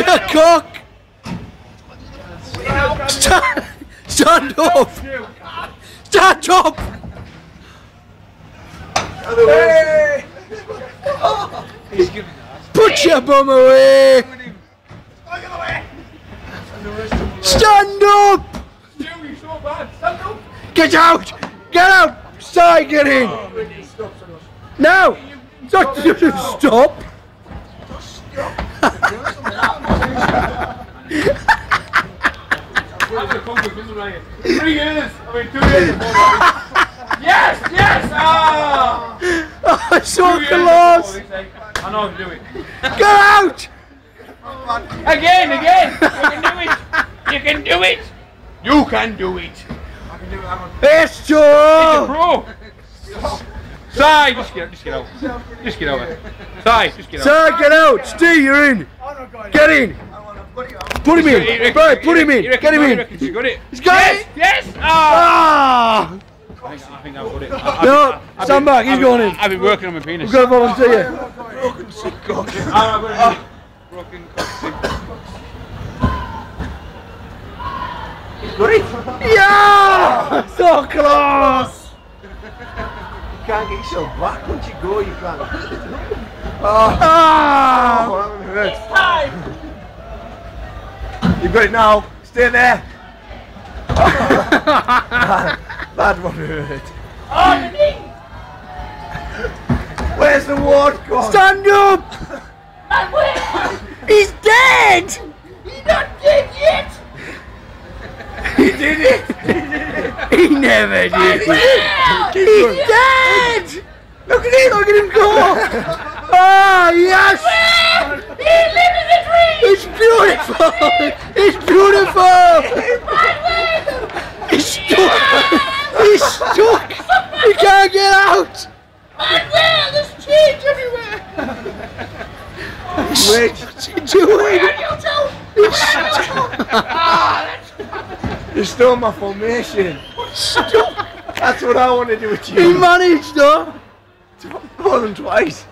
Cock! Stand up! Stand up! Hey! He's giving that. Put your bum away! Stand up! You're so bad. Stand up. Get out! Get out! Sorry, get in! Now! Stop! Stop! That's a comfort, isn't it? 3 years. I mean, 2 years. Yes! Yes! Ah! Oh, it's so 2 years close! before, I know how to do it. Get out! Again! You can do it! You can do it! You can do it! I can do it, hang on. It's It's a Joe! pro! Si, just get out. Just get out. Si, just get out. Sir, get out! Steve, you're in! Get in! Put him in! Right, put him in! Get him in! He's got it. He's got it! Yes! Ah! I think I've got it. No, stand back, he's going in. I've been working on my penis. We've got to volunteer. Broken sick cock. Broken cock. Got it? Yeah! So close! You can't get yourself back once you go, you can't. Oh, Ah! that one hurts. You've got it now. Stay there. That one hurt. Where's the ward gone? Stand up! He's dead! He's not dead yet! He did it! He never did it! He's dead! Look at him go! Ah, yes! He's living the dream! It's beautiful! It's beautiful! He's stuck! He's stuck! He can't get out! Manuel, there's change everywhere! Wait, What's he doing? You two! you stole my formation. That's what I want to do with He you. managed though! More than twice.